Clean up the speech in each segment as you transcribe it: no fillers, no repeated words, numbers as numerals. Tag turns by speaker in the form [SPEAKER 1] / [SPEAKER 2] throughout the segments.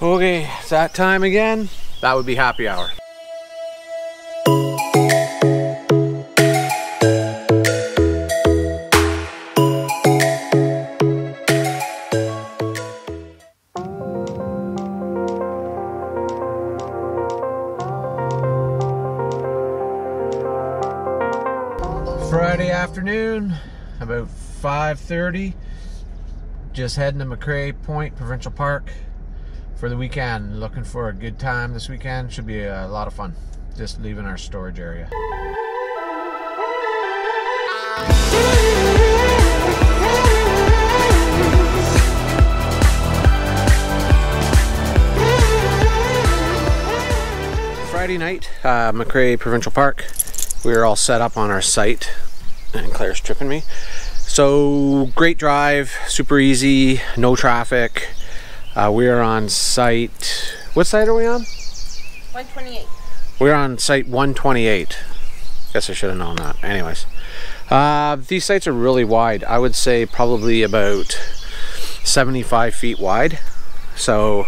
[SPEAKER 1] Okay, it's that time again. That would be happy hour. Friday afternoon, about 5:30. Just heading to McRae Point, Provincial Park for the weekend. Looking for a good time this weekend. Should be a lot of fun. Just leaving our storage area. Friday night, McRae Provincial Park. We were all set up on our site, and Claire's tripping me. So great drive, super easy, no traffic. We're on site. What site are we on?
[SPEAKER 2] 128.
[SPEAKER 1] We're on site 128. Guess I should have known that. Anyways, these sites are really wide. I would say probably about 75 feet wide. So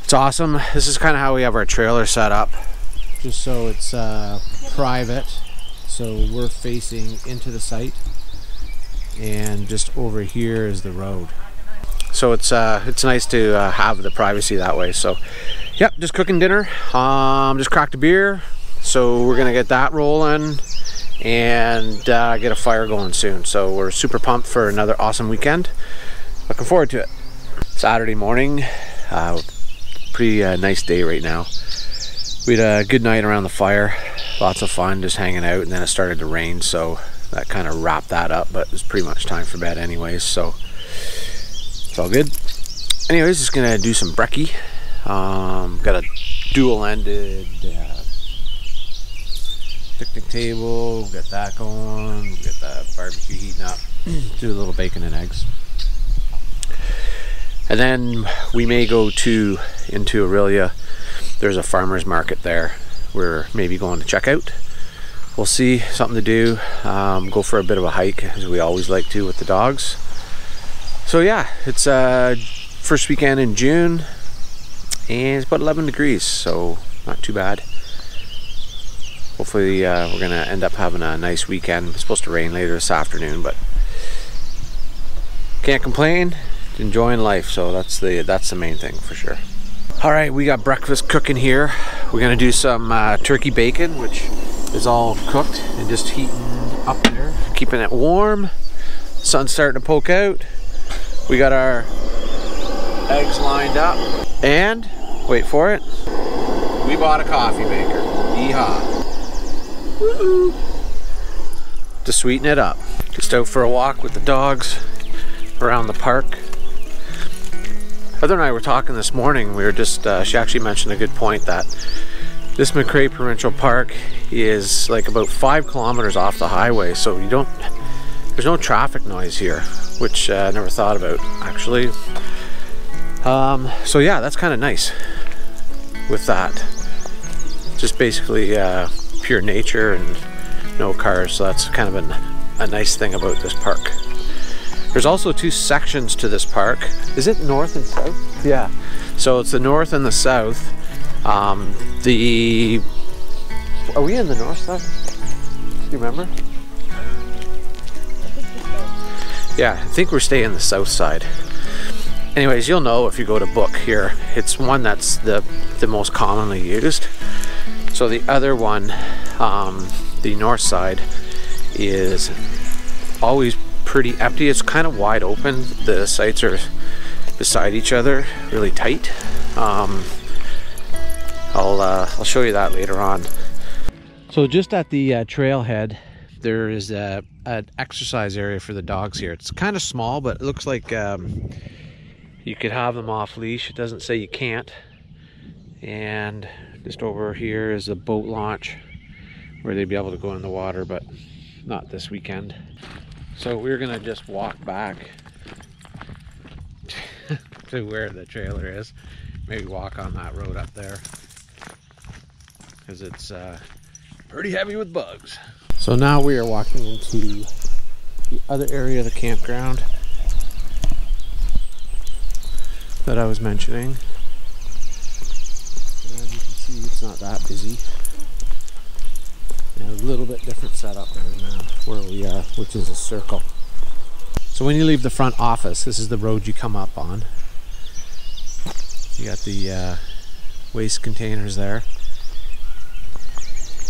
[SPEAKER 1] it's awesome. This is kind of how we have our trailer set up. Just so it's private, so we're facing into the site, and just over here is the road. So it's nice to have the privacy that way. So, yep, just cooking dinner. Just cracked a beer, so we're gonna get that rolling and get a fire going soon. So we're super pumped for another awesome weekend. Looking forward to it. Saturday morning, pretty nice day right now. We had a good night around the fire, lots of fun, just hanging out, and then it started to rain, so that kind of wrapped that up, but it was pretty much time for bed anyways, so it's all good. Anyways, just gonna do some brekkie. Got a dual-ended picnic table, got that going, got the barbecue heating up, do a little bacon and eggs. And then we may go into Aurelia. There's a farmer's market there. We're maybe going to check out. We'll see, something to do. Go for a bit of a hike, as we always like to with the dogs. So yeah, it's first weekend in June, and it's about 11 degrees, so not too bad. Hopefully we're gonna end up having a nice weekend. It's supposed to rain later this afternoon, but can't complain. Enjoying life, so that's the main thing for sure. All right, we got breakfast cooking here. We're gonna do some turkey bacon, which is all cooked and just heating up there, keeping it warm. Sun's starting to poke out. We got our eggs lined up, and wait for it, we bought a coffee maker. Yeehaw! Woo-hoo. To sweeten it up. Just out for a walk with the dogs around the park. Heather and I were talking this morning. We were just, she actually mentioned a good point that this McRae Provincial Park is like about 5 kilometers off the highway, so there's no traffic noise here, which I never thought about actually. So yeah, that's kind of nice with that. Just basically pure nature and no cars, so that's kind of a nice thing about this park. There's also 2 sections to this park. Is it north and south? Yeah. So it's the north and the south. Are we in the north side? Do you remember? Yeah, I think we're staying the south side. Anyways, you'll know if you go to book here. It's one that's the most commonly used. So the other one, the north side, is always pretty empty. It's kind of wide open. The sites are beside each other, really tight. I'll show you that later on. So just at the trailhead, there is an exercise area for the dogs here. It's kind of small, but it looks like you could have them off leash. It doesn't say you can't. And just over here is a boat launch where they'd be able to go in the water, but not this weekend. So we're gonna just walk back to where the trailer is. Maybe walk on that road up there, because it's pretty heavy with bugs. So now we are walking into the other area of the campground. that I was mentioning. As you can see, it's not that busy. And a little bit different setup than where we are, which is a circle. So when you leave the front office, this is the road you come up on. You got the waste containers there.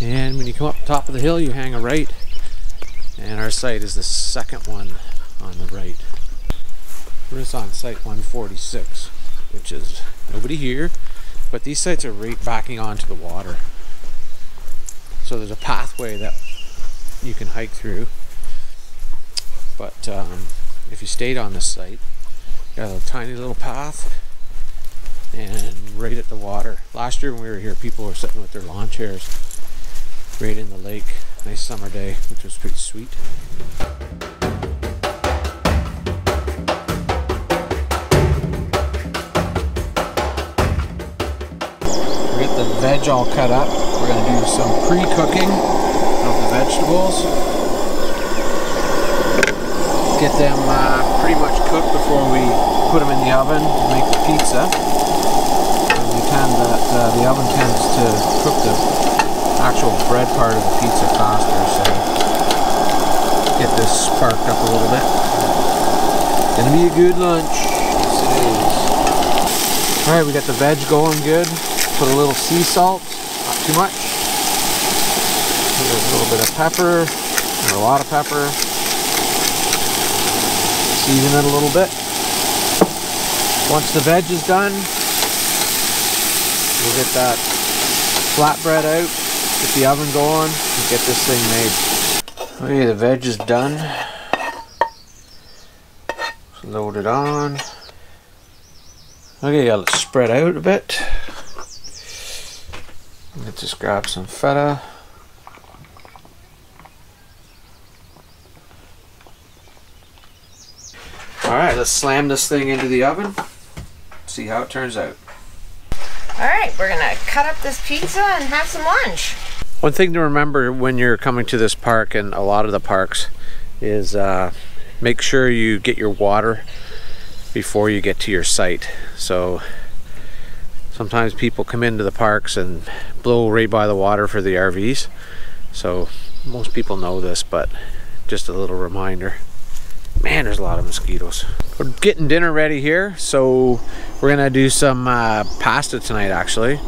[SPEAKER 1] And when you come up top of the hill, you hang a right. And our site is the second one on the right. We're just on site 146, which is nobody here, but these sites are right backing onto the water. So there's a pathway that you can hike through. But if you stayed on this site, you got a tiny little path and right at the water. Last year when we were here, people were sitting with their lawn chairs right in the lake. Nice summer day, which was pretty sweet. We got the veg all cut up. We're going to do some pre-cooking of the vegetables. Get them pretty much cooked before we put them in the oven to make the pizza. The oven tends to cook the actual bread part of the pizza faster, so get this sparked up a little bit. Gonna be a good lunch. Yes, it is. Alright, we got the veg going good. Put a little sea salt, not too much. Put a little bit of pepper, and a lot of pepper. Season it a little bit. Once the veg is done, we'll get that flatbread out, get the oven going, and get this thing made. Okay, the veg is done. Let's load it on. Okay, let's spread out a bit. Let's just grab some feta. Alright, let's slam this thing into the oven. See how it turns out.
[SPEAKER 2] Alright, we're gonna cut up this pizza and have some lunch.
[SPEAKER 1] One thing to remember when you're coming to this park, and a lot of the parks, is make sure you get your water before you get to your site. So sometimes people come into the parks and blow right by the water for the RVs. So most people know this, but just a little reminder. Man, there's a lot of mosquitoes. We're getting dinner ready here, so we're gonna do some pasta tonight, actually,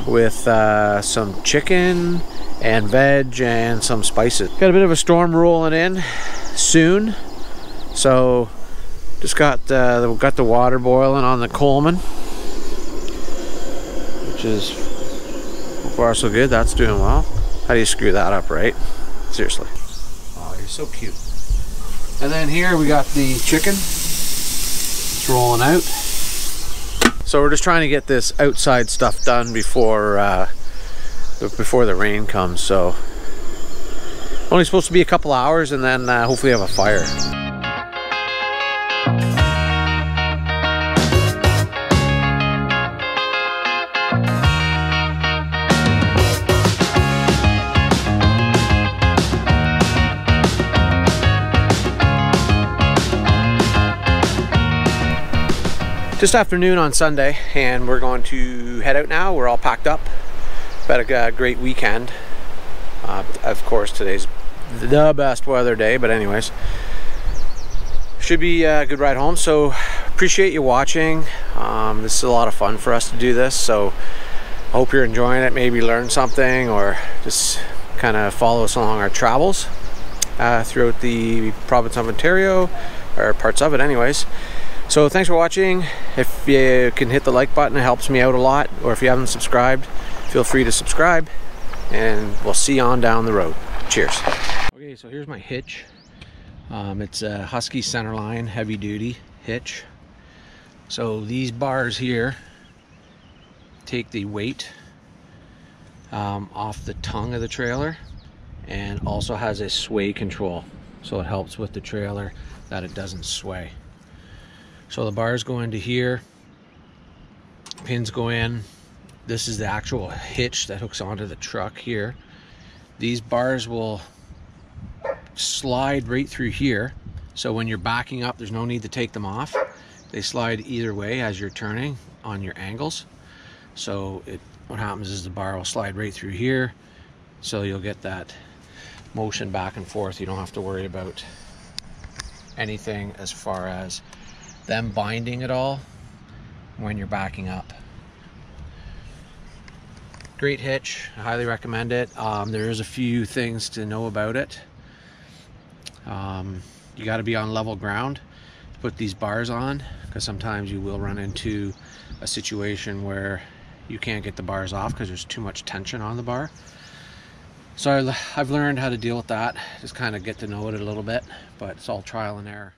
[SPEAKER 1] with some chicken and veg and some spices. Got a bit of a storm rolling in soon, so just got the water boiling on the Coleman, which is so far so good. That's doing well. How do you screw that up, right? Seriously. Oh, you're so cute. And then here we got the chicken. It's rolling out. So we're just trying to get this outside stuff done before the rain comes. So only supposed to be a couple hours, and then hopefully have a fire. Just afternoon on Sunday, and we're going to head out now. We're all packed up. Had a great weekend. Of course, today's the best weather day, but anyways, should be a good ride home. So appreciate you watching. This is a lot of fun for us to do this, so I hope you're enjoying it. Maybe learn something, or just kind of follow us along our travels throughout the province of Ontario, or parts of it anyways. So thanks for watching. If you can hit the like button, it helps me out a lot. Or if you haven't subscribed, feel free to subscribe, and we'll see you on down the road. Cheers. Okay, so here's my hitch. It's a Husky Centerline heavy duty hitch. So these bars here take the weight off the tongue of the trailer, and also has a sway control. So it helps with the trailer that it doesn't sway. So the bars go into here, pins go in. This is the actual hitch that hooks onto the truck here. These bars will slide right through here. So when you're backing up, there's no need to take them off. They slide either way as you're turning on your angles. So what happens is the bar will slide right through here, so you'll get that motion back and forth. You don't have to worry about anything as far as them binding it all when you're backing up. Great hitch, I highly recommend it. There is a few things to know about it. You got to be on level ground to put these bars on, because sometimes you will run into a situation where you can't get the bars off because there's too much tension on the bar. So I've learned how to deal with that, just kind of get to know it a little bit, but it's all trial and error.